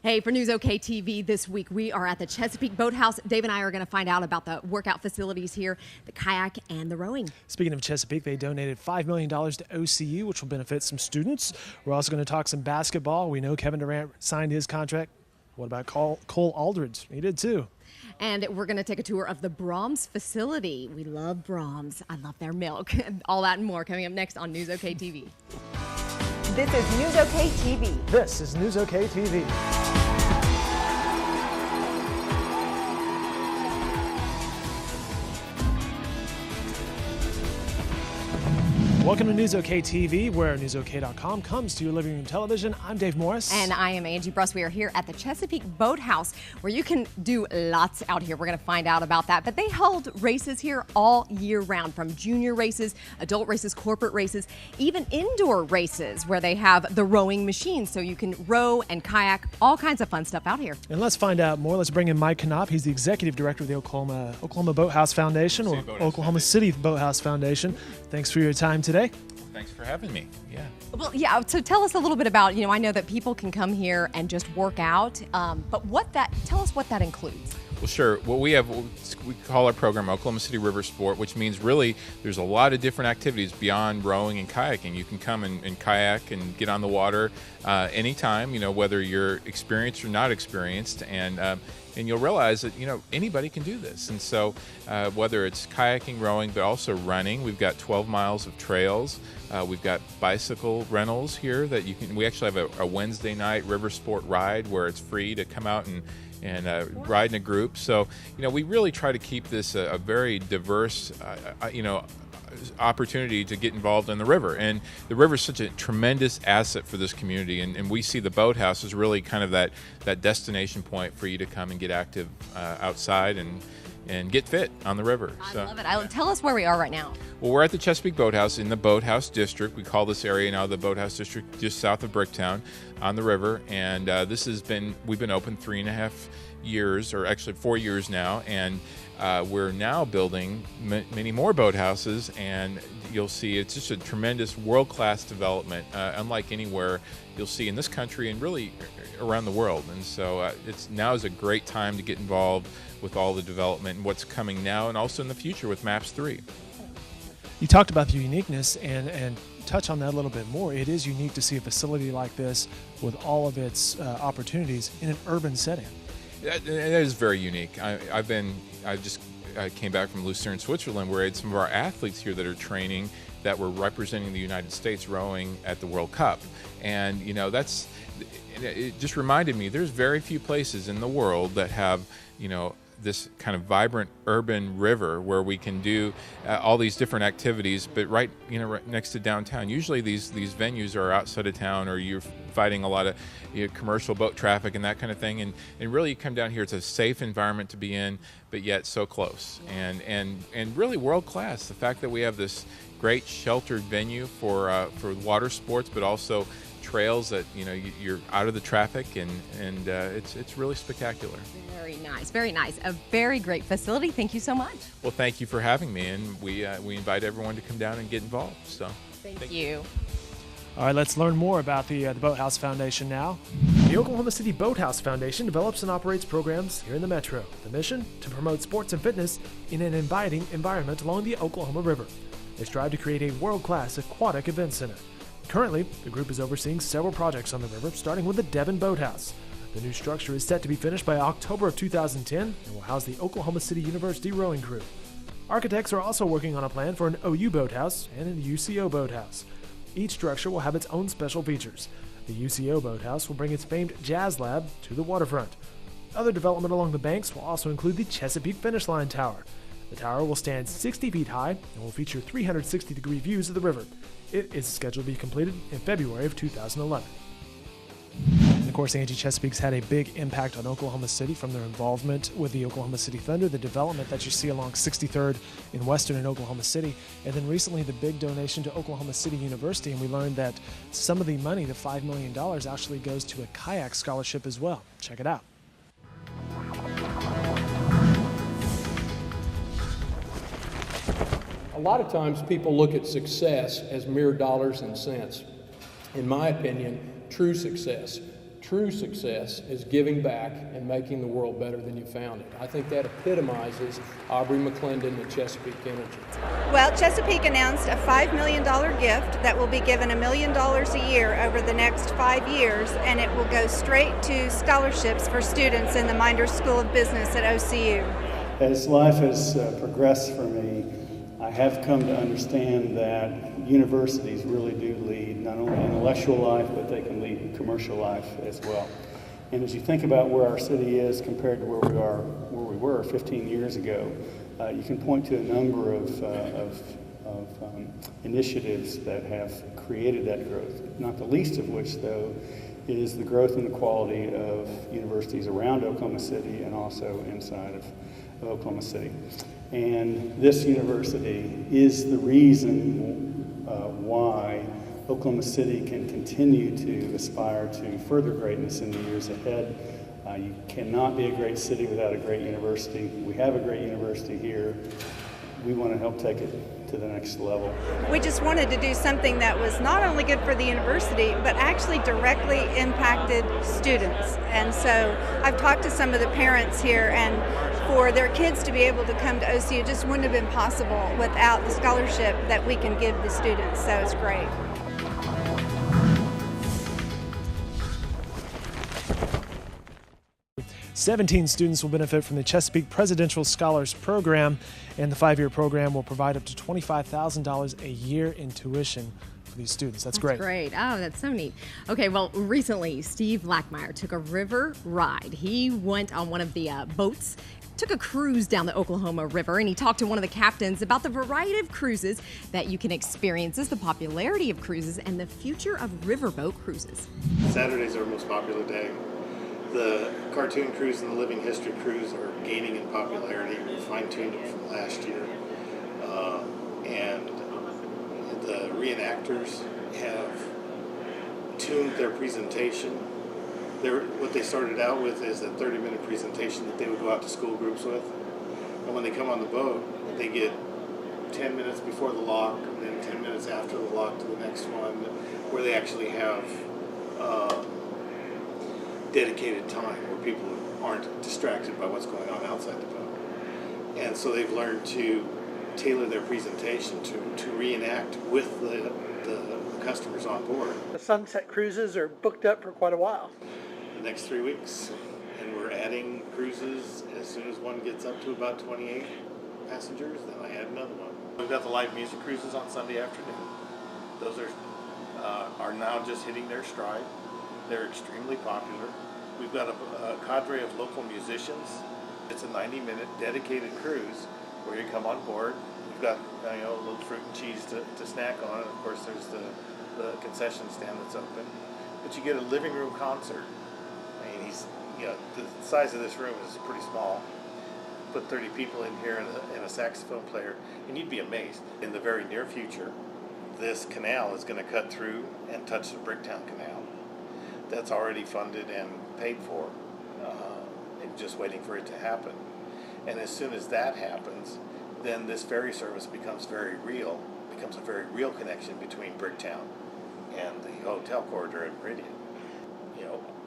Hey, for Newsok TV this week, we are at the Chesapeake Boathouse. Dave and I are going to find out about the workout facilities here, the kayak and the rowing. Speaking of Chesapeake, they donated $5 million to OCU, which will benefit some students. We're also going to talk some basketball. We know Kevin Durant signed his contract. What about Cole Aldridge? He did too. And we're going to take a tour of the Brahms facility. We love Brahms. I love their milk. All that and more coming up next on Newsok TV. This is Newsok TV. This is Newsok TV. Welcome to Newsok TV, where newsok.com comes to your living room television. I'm Dave Morris. And I am Angie Bruss. We are here at the Chesapeake Boathouse, where you can do lots out here. We're going to find out about that. But they hold races here all year round, from junior races, adult races, corporate races, even indoor races, where they have the rowing machines, so you can row and kayak, all kinds of fun stuff out here. And let's find out more. Let's bring in Mike Knopf. He's the executive director of the Oklahoma Boathouse Foundation, or Oklahoma City Boathouse Foundation. Thanks for your time today. Thanks for having me. Yeah. Well, yeah, so tell us a little bit about, I know that people can come here and just work out, but tell us what that includes. Well, sure. What we call our program Oklahoma City River Sport, which means really there's a lot of different activities beyond rowing and kayaking. You can come and kayak and get on the water anytime, whether you're experienced or not experienced, and you'll realize that anybody can do this. And so whether it's kayaking, rowing, but also running, we've got 12 miles of trails. We've got bicycle rentals here that you can. We actually have a Wednesday night river sport ride where it's free to come out and ride in a group. So we really try to keep this a very diverse opportunity to get involved in the river. And the river is such a tremendous asset for this community, and we see the boathouse as really kind of that destination point for you to come and get active outside and get fit on the river. I love it. Tell us where we are right now. Well, we're at the Chesapeake Boathouse in the Boathouse District. We call this area now the Boathouse District, just south of Bricktown on the river. And we've been open 3.5 years, or actually 4 years now. And we're now building many more boathouses, and you'll see it's just a tremendous world-class development, unlike anywhere you'll see in this country and really around the world. And so now is a great time to get involved with all the development and what's coming now and also in the future with MAPS 3. You talked about the uniqueness, and touch on that a little bit more. It is unique to see a facility like this with all of its opportunities in an urban setting. That is very unique. I just came back from Lucerne, Switzerland, where I had some of our athletes here that are training that were representing the United States rowing at the World Cup. And it just reminded me there's very few places in the world that have this kind of vibrant urban river where we can do all these different activities, but right next to downtown. Usually these venues are outside of town, or you're fighting a lot of commercial boat traffic and that kind of thing. And really, you come down here, it's a safe environment to be in, but yet so close and really world class. The fact that we have this great sheltered venue for water sports, but also trails that you're out of the traffic, and it's really spectacular. Very nice, very nice. A very great facility. Thank you so much. Well, thank you for having me, and we invite everyone to come down and get involved. So thank you. All right, let's learn more about the Boathouse Foundation now. The Oklahoma City Boathouse Foundation develops and operates programs here in the metro. The mission? To promote sports and fitness in an inviting environment along the Oklahoma River. They strive to create a world-class aquatic event center. Currently, the group is overseeing several projects on the river, starting with the Devon Boathouse. The new structure is set to be finished by October of 2010 and will house the Oklahoma City University rowing crew. Architects are also working on a plan for an OU boathouse and an UCO boathouse. Each structure will have its own special features. The UCO boathouse will bring its famed Jazz Lab to the waterfront. Other development along the banks will also include the Chesapeake Finish Line Tower. The tower will stand 60 feet high and will feature 360-degree views of the river. It is scheduled to be completed in February of 2011. And of course, Angie, Chesapeake's had a big impact on Oklahoma City from their involvement with the Oklahoma City Thunder, the development that you see along 63rd in Western and Oklahoma City, and then recently the big donation to Oklahoma City University, and we learned that some of the money, the $5 million, actually goes to a kayak scholarship as well. Check it out. A lot of times people look at success as mere dollars and cents. in my opinion, true success. True success is giving back and making the world better than you found it. I think that epitomizes Aubrey McClendon at Chesapeake Energy. Well, Chesapeake announced a $5 million gift that will be given $1 million a year over the next 5 years, and it will go straight to scholarships for students in the Minders School of Business at OCU. As life has progressed for me, I have come to understand that universities really do lead not only intellectual life, but they can lead commercial life as well. And as you think about where our city is compared to where we were 15 years ago, you can point to a number of initiatives that have created that growth. Not the least of which, though, is the growth in the quality of universities around Oklahoma City and also inside of Oklahoma City. And this university is the reason why Oklahoma City can continue to aspire to further greatness in the years ahead. You cannot be a great city without a great university. We have a great university here. We want to help take it to the next level. We just wanted to do something that was not only good for the university, but actually directly impacted students. And so I've talked to some of the parents here, and for their kids to be able to come to OCU just wouldn't have been possible without the scholarship that we can give the students. So it's great. "17 students will benefit from the Chesapeake Presidential Scholars Program, and the 5-year program will provide up to $25,000 a year in tuition for these students." That's great. Great. Oh, that's so neat. Okay, well, recently, Steve Blackmeyer took a river ride. He went on one of the boats, took a cruise down the Oklahoma River, and he talked to one of the captains about the variety of cruises that you can experience, the popularity of cruises, and the future of riverboat cruises. Saturday's our most popular day. The cartoon cruise and the living history cruise are gaining in popularity. We fine-tuned them from last year. And the reenactors have tuned their presentation. What they started out with is a 30-minute presentation that they would go out to school groups with. And when they come on the boat, they get 10 minutes before the lock, and then 10 minutes after the lock to the next one, where they actually have dedicated time where people aren't distracted by what's going on outside the boat. And so they've learned to tailor their presentation to reenact with the customers on board. The sunset cruises are booked up for quite a while. The next 3 weeks, and we're adding cruises as soon as one gets up to about 28 passengers, then I add another one. We've got the live music cruises on Sunday afternoon. Those are now just hitting their stride. They're extremely popular. We've got a cadre of local musicians. It's a 90-minute dedicated cruise where you come on board. You've got a little fruit and cheese to snack on, and of course there's the concession stand that's open. But you get a living room concert. I mean, the size of this room is pretty small. Put 30 people in here and a saxophone player, and you'd be amazed. In the very near future, this canal is going to cut through and touch the Bricktown Canal. That's already funded and paid for, and just waiting for it to happen. And as soon as that happens, then this ferry service becomes a very real connection between Bricktown and the hotel corridor at Meridian.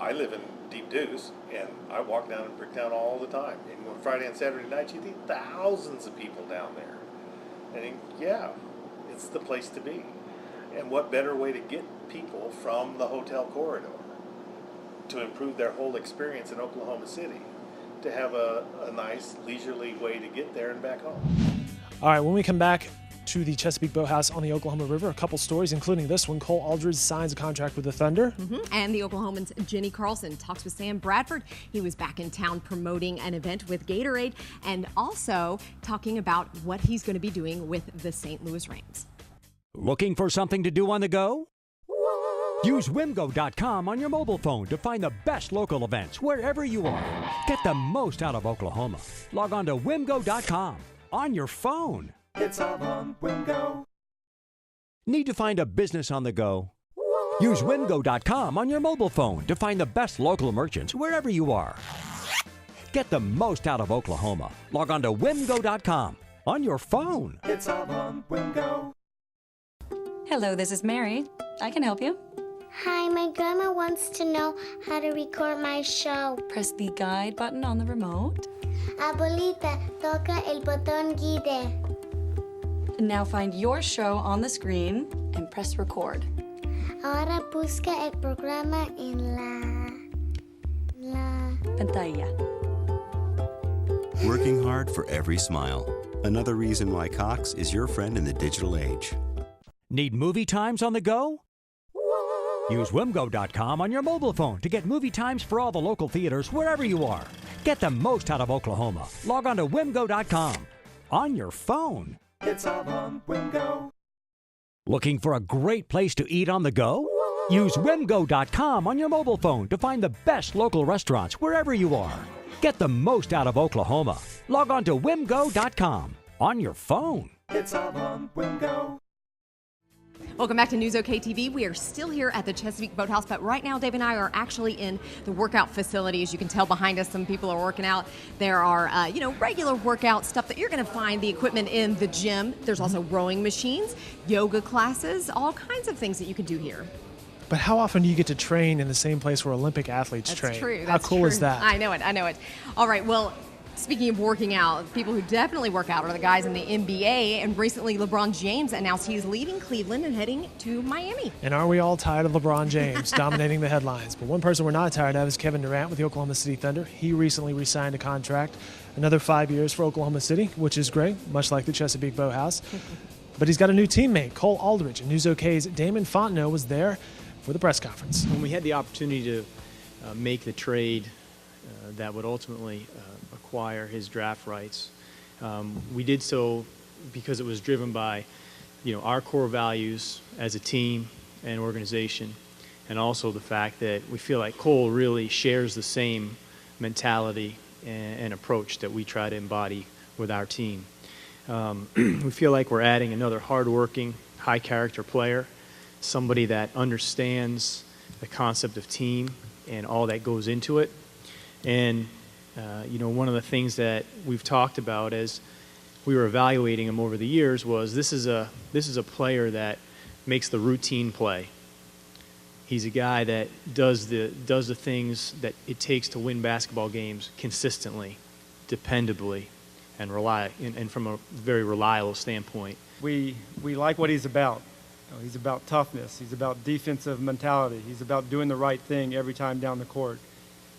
I live in Deep Deuce, and I walk down in Bricktown all the time. And on Friday and Saturday nights, you see thousands of people down there. And it's the place to be. And what better way to get people from the hotel corridor to improve their whole experience in Oklahoma City, to have a nice leisurely way to get there and back home. All right, when we come back to the Chesapeake Boathouse on the Oklahoma River, a couple stories, including this one. Cole Aldridge signs a contract with the Thunder. And the Oklahomans' Jenny Carlson talks with Sam Bradford. He was back in town promoting an event with Gatorade and also talking about what he's going to be doing with the St. Louis Rams. Looking for something to do on the go? Use Wimgo.com on your mobile phone to find the best local events wherever you are. Get the most out of Oklahoma. Log on to Wimgo.com on your phone. It's all on Wimgo. Need to find a business on the go? Use Wimgo.com on your mobile phone to find the best local merchants wherever you are. Get the most out of Oklahoma. Log on to Wimgo.com on your phone. It's all on Wimgo. Hello, this is Mary. I can help you. Hi, my grandma wants to know how to record my show. Press the guide button on the remote. Abuelita, toca el botón guide. Now find your show on the screen and press record. Ahora busca el programa en la pantalla. Working hard for every smile. Another reason why Cox is your friend in the digital age. Need movie times on the go? Use Wimgo.com on your mobile phone to get movie times for all the local theaters wherever you are. Get the most out of Oklahoma. Log on to Wimgo.com on your phone. It's all on Wimgo. Looking for a great place to eat on the go? Use Wimgo.com on your mobile phone to find the best local restaurants wherever you are. Get the most out of Oklahoma. Log on to Wimgo.com on your phone. It's all on Wimgo. Welcome back to Newsok TV. We are still here at the Chesapeake Boathouse, but right now Dave and I are actually in the workout facility. As you can tell behind us, some people are working out. There are, regular workout stuff that you're going to find, the equipment in the gym. There's also rowing machines, yoga classes, all kinds of things that you can do here. But how often do you get to train in the same place where Olympic athletes train? That's true. How cool is that? I know it. All right, well, speaking of working out, people who definitely work out are the guys in the NBA, and recently LeBron James announced he's leaving Cleveland and heading to Miami. And are we all tired of LeBron James dominating the headlines? But one person we're not tired of is Kevin Durant with the Oklahoma City Thunder. He recently re-signed a contract, another 5 years for Oklahoma City, which is great, much like the Chesapeake Boathouse. But he's got a new teammate, Cole Aldridge, and Newsok's Damon Fontenot was there for the press conference. When we had the opportunity to make the trade that would ultimately acquire his draft rights, we did so because it was driven by, our core values as a team and organization, and also the fact that we feel like Cole really shares the same mentality and approach that we try to embody with our team. We feel like we're adding another hardworking, high-character player, somebody that understands the concept of team and all that goes into it. And one of the things that we've talked about as we were evaluating him over the years was this is a player that makes the routine play. He's a guy that does the things that it takes to win basketball games consistently, dependably, and from a very reliable standpoint. We like what he's about. He's about toughness. He's about defensive mentality. He's about doing the right thing every time down the court.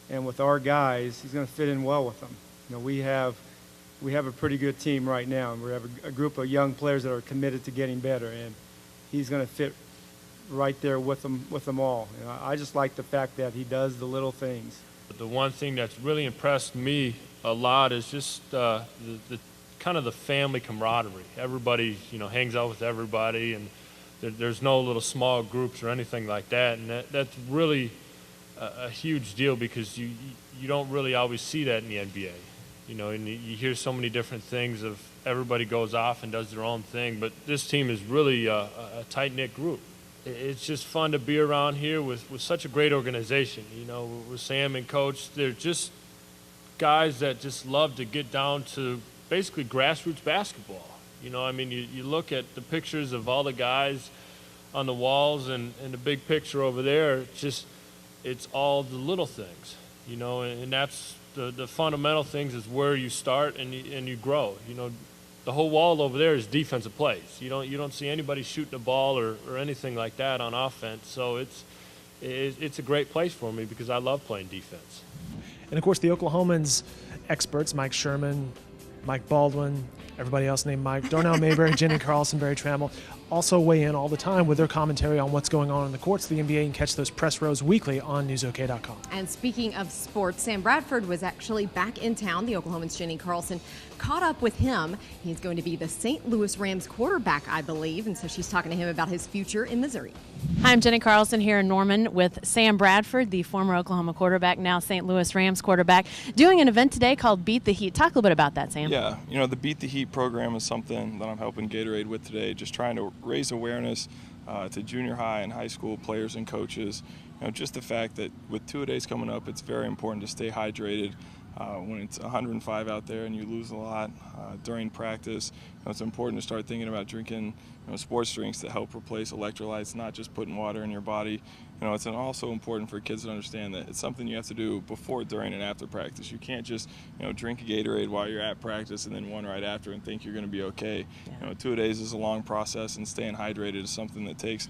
And with our guys, he's going to fit in well with them. We have a pretty good team right now, and we have a group of young players that are committed to getting better, and he's going to fit right there with them all. I just like the fact that he does the little things. The one thing that's really impressed me a lot is just the kind of the family camaraderie. Everybody, hangs out with everybody, and there's no little small groups or anything like that, and that's really a huge deal because you don't really always see that in the NBA. And you hear so many different things of everybody goes off and does their own thing, but this team is really a tight-knit group. It's just fun to be around here with such a great organization. With Sam and Coach, they're just guys that just love to get down to basically grassroots basketball. You look at the pictures of all the guys on the walls and the big picture over there, it's all the little things, and that's the fundamental things is where you start and you grow. The whole wall over there is defensive plays. You don't see anybody shooting the ball or anything like that on offense. So it's a great place for me because I love playing defense. And of course, the Oklahomans experts, Mike Sherman, Mike Baldwin, everybody else named Mike, Darnell Mayberry, Jenny Carlson, Barry Trammell, also weigh in all the time with their commentary on what's going on in the courts of the NBA, and catch those press rows weekly on Newsok.com. And speaking of sports, Sam Bradford was actually back in town. The Oklahomans' Jenny Carlson caught up with him. He's going to be the St. Louis Rams quarterback, I believe, and so she's talking to him about his future in Missouri. Hi, I'm Jenny Carlson here in Norman with Sam Bradford, the former Oklahoma quarterback, now St. Louis Rams quarterback, doing an event today called Beat the Heat. Talk a little bit about that, Sam. Yeah, the Beat the Heat program is something that I'm helping Gatorade with today, just trying to raise awareness to junior high and high school players and coaches. Just the fact that with two-a-days coming up, it's very important to stay hydrated. When it's 105 out there and you lose a lot during practice, it's important to start thinking about drinking sports drinks that help replace electrolytes, not just putting water in your body. it's also important for kids to understand that it's something you have to do before, during, and after practice. You can't just, drink a Gatorade while you're at practice and then one right after and think you're going to be okay. 2-a-days is a long process, and staying hydrated is something that takes,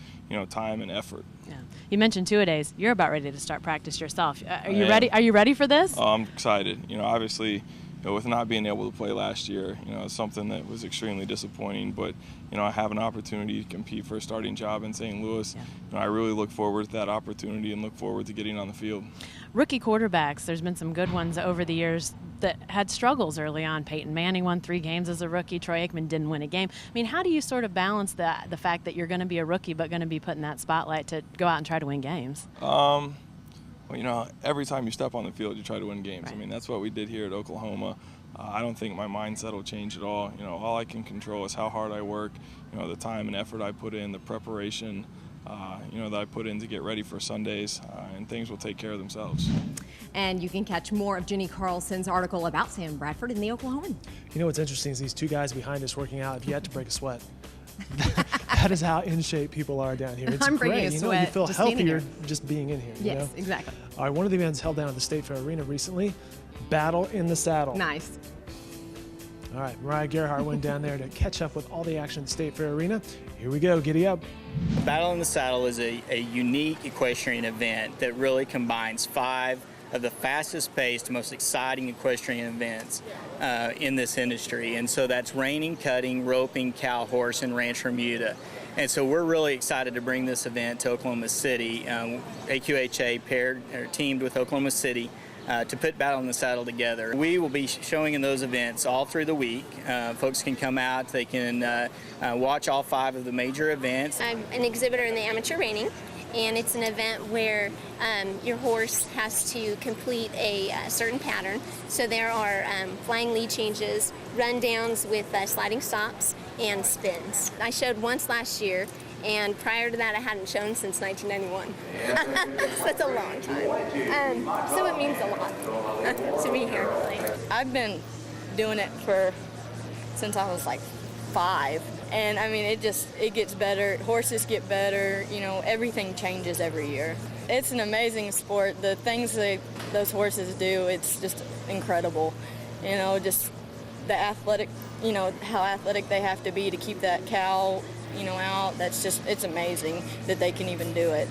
time and effort. Yeah. You mentioned 2-a-days. You're about ready to start practice yourself. Are you ready? Are you ready for this? I'm excited. Obviously, with not being able to play last year, it's something that was extremely disappointing. But, I have an opportunity to compete for a starting job in St. Louis. I really look forward to that opportunity and look forward to getting on the field. Rookie quarterbacks, there's been some good ones over the years that had struggles early on. Peyton Manning won 3 games as a rookie. Troy Aikman didn't win a game. I mean, how do you sort of balance the fact that you're going to be a rookie but going to be put in that spotlight to go out and try to win games? Well, every time you step on the field, you try to win games. Right. I mean, that's what we did here at Oklahoma. I don't think my mindset will change at all. All I can control is how hard I work, the time and effort I put in, the preparation, that I put in to get ready for Sundays, and things will take care of themselves. And you can catch more of Jenny Carlson's article about Sam Bradford in the Oklahoman. What's interesting is these 2 guys behind us working out have yet to break a sweat. That is how in shape people are down here. It's I'm great. breaking a sweat. You feel just healthier just being in here. Yes, exactly. All right, one of the events held down at the State Fair Arena recently, Battle in the Saddle. Nice. All right, Mariah Gerhardt went down there to catch up with all the action at the State Fair Arena. Here we go, giddy up. Battle in the Saddle is a unique equestrian event that really combines 5 of the fastest paced, most exciting equestrian events in this industry. And so that's reining, cutting, roping, cow, horse, and ranch remuda. And so we're really excited to bring this event to Oklahoma City. AQHA teamed with Oklahoma City to put Battle in the Saddle together. We will be showing in those events all through the week. Folks can come out, they can watch all 5 of the major events. I'm an exhibitor in the amateur reining, and it's an event where your horse has to complete a certain pattern. So there are flying lead changes, rundowns with sliding stops, and spins. I showed once last year, and prior to that I hadn't shown since 1991. So that's a long time. So it means a lot to be here. I've been doing it since I was like 5. And I mean, it gets better. Horses get better. Everything changes every year. It's an amazing sport. The things that those horses do, it's just incredible. Just the athletic, how athletic they have to be to keep that cow, out. It's amazing that they can even do it.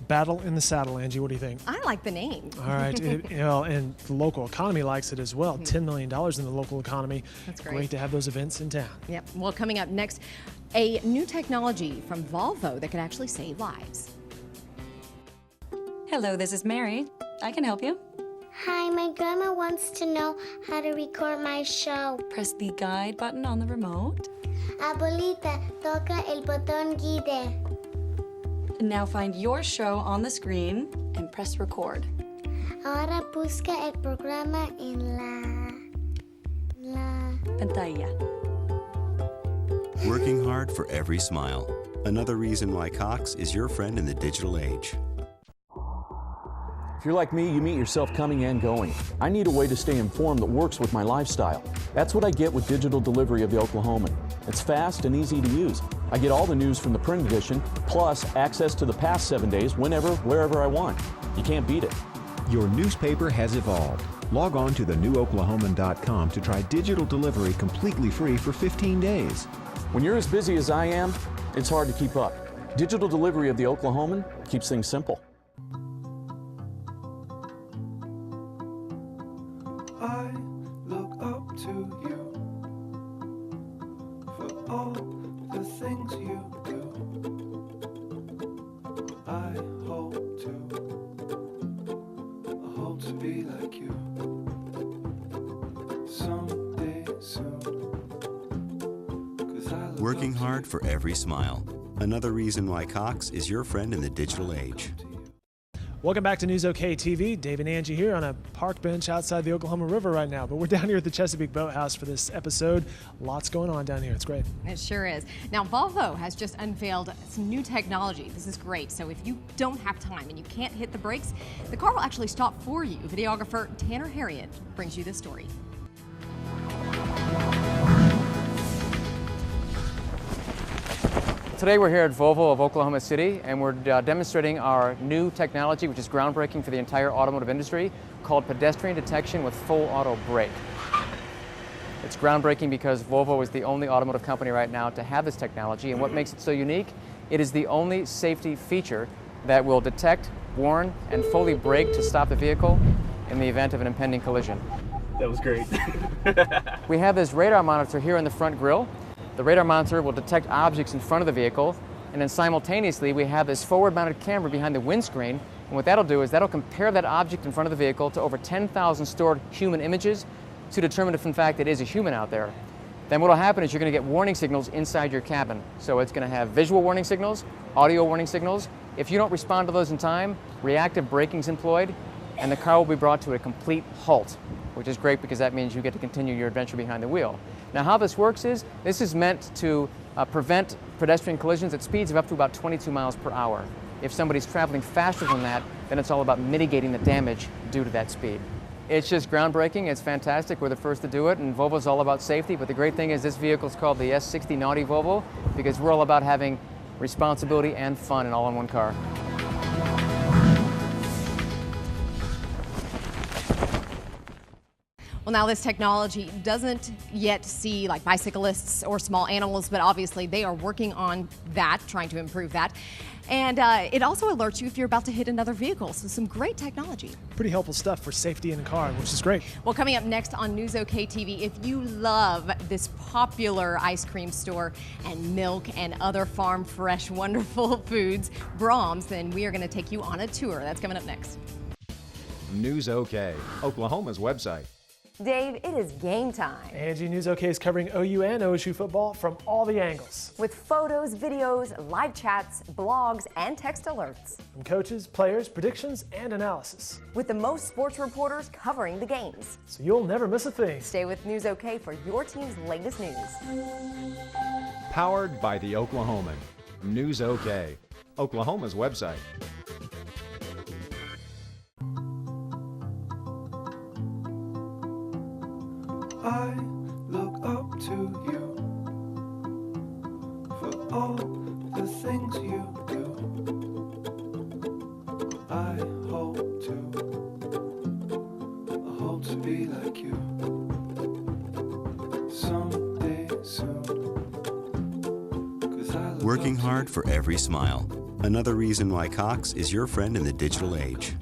Battle in the Saddle, Angie, what do you think? I like the name. All right, and the local economy likes it as well. $10 million in the local economy. That's great. Great to have those events in town. Yep. Well, coming up next, a new technology from Volvo that could actually save lives. Hello, this is Mary. I can help you. Hi, my grandma wants to know how to record my show. Press the guide button on the remote. Abuelita, toca el botón guide. Now find your show on the screen and press record. Ahora busca el programa en la pantalla. Working hard for every smile. Another reason why Cox is your friend in the digital age. If you're like me, you meet yourself coming and going. I need a way to stay informed that works with my lifestyle. That's what I get with digital delivery of the Oklahoman. It's fast and easy to use. I get all the news from the print edition, plus access to the past 7 days whenever, wherever I want. You can't beat it. Your newspaper has evolved. Log on to thenewoklahoman.com to try digital delivery completely free for 15 days. When you're as busy as I am, it's hard to keep up. Digital delivery of the Oklahoman keeps things simple. I look up to you for all the things you do. I hope to be like you someday soon. Working hard for every smile. Another reason why Cox is your friend in the digital age. Welcome back to Newsok TV. Dave and Angie here on a park bench outside the Oklahoma River right now. But we're down here at the Chesapeake Boathouse for this episode. Lots going on down here. It's great. It sure is. Now, Volvo has just unveiled some new technology. This is great. So if you don't have time and you can't hit the brakes, the car will actually stop for you. Videographer Tanner Harriet brings you this story. Today we're here at Volvo of Oklahoma City, and we're demonstrating our new technology, which is groundbreaking for the entire automotive industry, called pedestrian detection with full auto brake. It's groundbreaking because Volvo is the only automotive company right now to have this technology, and what makes it so unique, it is the only safety feature that will detect, warn, and fully brake to stop the vehicle in the event of an impending collision. That was great. We have this radar monitor here in the front grille. The radar monitor will detect objects in front of the vehicle, and then simultaneously we have this forward-mounted camera behind the windscreen, and what that'll do is that'll compare that object in front of the vehicle to over 10,000 stored human images to determine if in fact it is a human out there. Then what'll happen is you're going to get warning signals inside your cabin. So it's going to have visual warning signals, audio warning signals. If you don't respond to those in time, reactive braking is employed, and the car will be brought to a complete halt, which is great because that means you get to continue your adventure behind the wheel. Now how this works is, this is meant to prevent pedestrian collisions at speeds of up to about 22 miles per hour. If somebody's traveling faster than that, then it's all about mitigating the damage due to that speed. It's just groundbreaking, it's fantastic, we're the first to do it, and Volvo's all about safety, but the great thing is this vehicle is called the S60 Naughty Volvo because we're all about having responsibility and fun in all in one car. Well, now this technology doesn't yet see like bicyclists or small animals, but obviously they are working on that, trying to improve that. And it also alerts you if you're about to hit another vehicle. So some great technology. Pretty helpful stuff for safety in the car, which is great. Well, coming up next on Newsok TV, if you love this popular ice cream store and milk and other farm fresh, wonderful foods, Brahms, then we are going to take you on a tour. That's coming up next. Newsok, Oklahoma's website. Dave, it is game time. Angie, Newsok is covering OU and OSU football from all the angles. With photos, videos, live chats, blogs, and text alerts. From coaches, players, predictions, and analysis. With the most sports reporters covering the games. So you'll never miss a thing. Stay with Newsok for your team's latest news. Powered by the Oklahoman. Newsok, Oklahoma's website. I look up to you for all the things you do. I hope to be like you someday soon. 'Cause I look Working hard for every smile. Another reason why Cox is your friend in the digital age.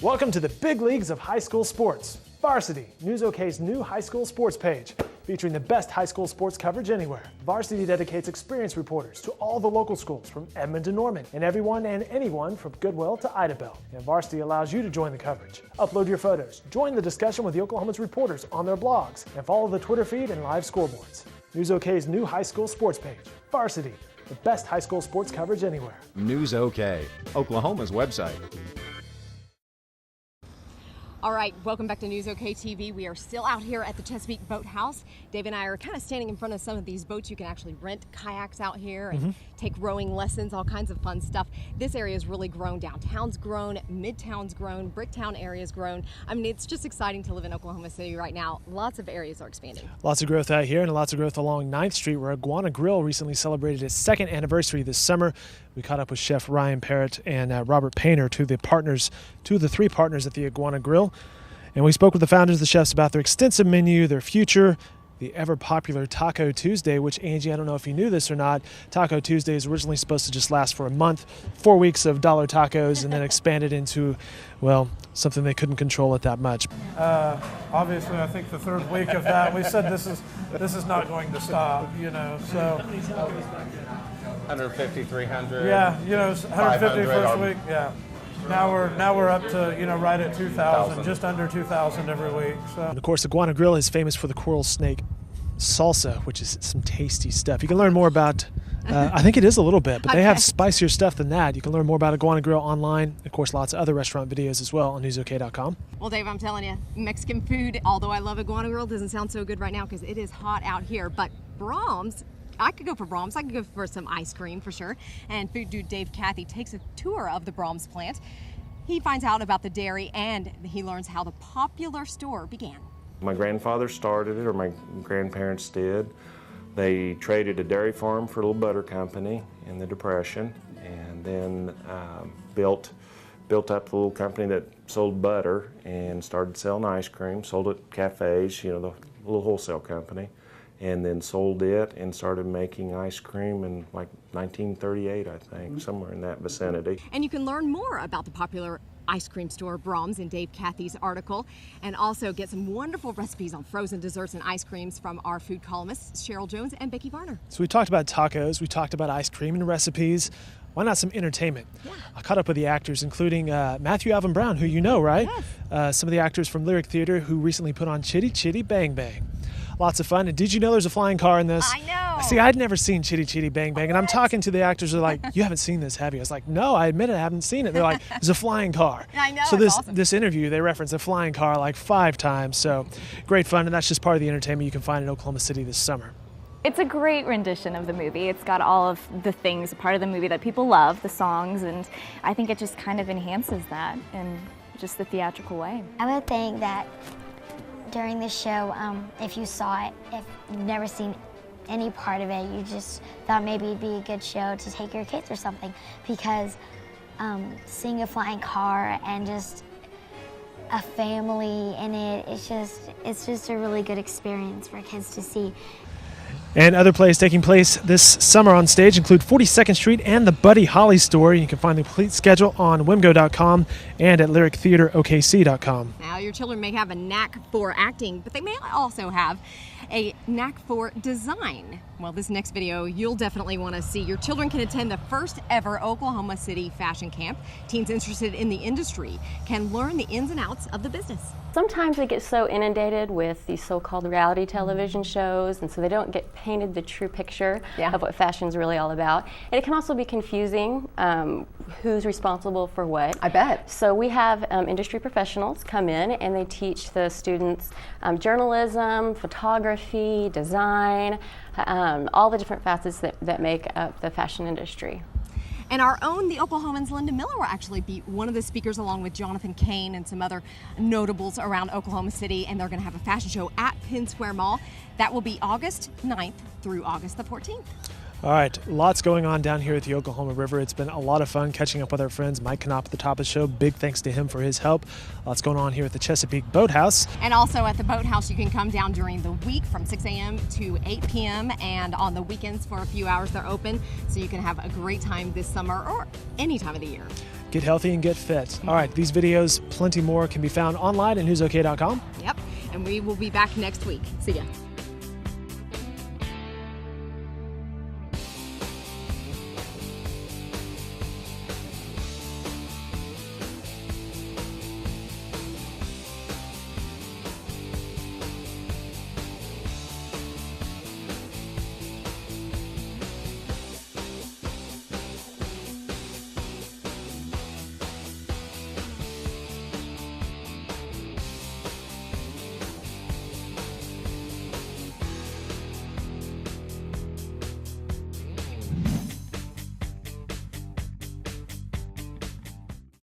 Welcome to the big leagues of high school sports. Varsity, Newsok's new high school sports page, featuring the best high school sports coverage anywhere. Varsity dedicates experienced reporters to all the local schools from Edmond to Norman, and everyone and anyone from Goodwill to Idabel. And Varsity allows you to join the coverage. Upload your photos, join the discussion with the Oklahoma's reporters on their blogs, and follow the Twitter feed and live scoreboards. Newsok's new high school sports page, Varsity, the best high school sports coverage anywhere. Newsok, Oklahoma's website. All right, welcome back to Newsok TV. We are still out here at the Chesapeake Boathouse. Dave and I are kind of standing in front of some of these boats. You can actually rent kayaks out here and take rowing lessons, all kinds of fun stuff. This area has really grown. Downtown's grown, Midtown's grown, Bricktown area's grown. I mean, it's just exciting to live in Oklahoma City right now. Lots of areas are expanding. Lots of growth out here and lots of growth along 9th Street, where Iguana Grill recently celebrated its 2nd anniversary this summer. We caught up with Chef Ryan Parrott and Robert Painter, two of the 3 partners at the Iguana Grill. And we spoke with the founders of the chefs about their extensive menu, their future, the ever-popular Taco Tuesday, which, Angie, I don't know if you knew this or not, Taco Tuesday is originally supposed to just last for a month, 4 weeks of dollar tacos, and then expanded into, well, something they couldn't control it that much. Obviously, I think the 3rd week of that, we said this is not going to stop, you know, so. 150, 300. Yeah, you know, 150 first week, yeah. Now we're up to, you know, right at 2,000, just under 2,000 every week. So. And of course, Iguana Grill is famous for the coral snake salsa, which is some tasty stuff. You can learn more about, I think it is a little bit, but they have spicier stuff than that. You can learn more about Iguana Grill online. Of course, lots of other restaurant videos as well on newsok.com. Well, Dave, I'm telling you, Mexican food, although I love Iguana Grill, doesn't sound so good right now because it is hot out here. But Brahms, I could go for Brahms. I could go for some ice cream for sure. And food dude Dave Cathy takes a tour of the Brahms plant. He finds out about the dairy and he learns how the popular store began. My grandfather started it, or my grandparents did. They traded a dairy farm for a little butter company in the Depression, and then built up a little company that sold butter and started selling ice cream, sold at cafes, you know, the little wholesale company, and then sold it and started making ice cream in like 1938, I think, somewhere in that vicinity. And you can learn more about the popular ice cream store Brahms in Dave Cathy's article, and also get some wonderful recipes on frozen desserts and ice creams from our food columnists Cheryl Jones and Becky Varner. So we talked about tacos, we talked about ice cream and recipes. Why not some entertainment? Yeah. I caught up with the actors, including Matthew Alvin Brown, who you know, right? Yes. Some of the actors from Lyric Theater who recently put on Chitty Chitty Bang Bang. Lots of fun. And did you know there's a flying car in this? I know. See, I'd never seen Chitty Chitty Bang Bang. And I'm talking to the actors who are like, you haven't seen this, have you? I was like, no, I admit it, I haven't seen it. They're like, there's a flying car. I know, so it's awesome. this interview, they reference a flying car like 5 times. So great fun. And that's just part of the entertainment you can find in Oklahoma City this summer. It's a great rendition of the movie. It's got all of the things, part of the movie that people love, the songs, and I think it just kind of enhances that in just the theatrical way. I would think that during the show, if you saw it, if you've never seen any part of it, you just thought maybe it'd be a good show to take your kids or something, because seeing a flying car and just a family in it, it's just a really good experience for kids to see. And other plays taking place this summer on stage include 42nd Street and the Buddy Holly Store. You can find the complete schedule on wimgo.com and at lyrictheaterokc.com. Now, your children may have a knack for acting, but they may also have a knack for design. Well, this next video you'll definitely want to see. Your children can attend the first ever Oklahoma City fashion camp. Teens interested in the industry can learn the ins and outs of the business. Sometimes they get so inundated with these so-called reality television shows, and so they don't get painted the true picture of what fashion's really all about. And it can also be confusing who's responsible for what. I bet. So we have industry professionals come in and they teach the students journalism, photography, design, all the different facets that make up the fashion industry. And our own, the Oklahomans, Linda Miller will actually be one of the speakers along with Jonathan Kane and some other notables around Oklahoma City, and they're going to have a fashion show at Penn Square Mall. That will be August 9th through August the 14th. All right, lots going on down here at the Oklahoma River. It's been a lot of fun catching up with our friends. Mike Knopp at the top of the show. Big thanks to him for his help. Lots going on here at the Chesapeake Boathouse. And also at the Boathouse, you can come down during the week from 6 a.m. to 8 p.m. and on the weekends for a few hours they're open, so you can have a great time this summer or any time of the year. Get healthy and get fit. All right, these videos, plenty more, can be found online at newsok.com. Yep, and we will be back next week. See ya.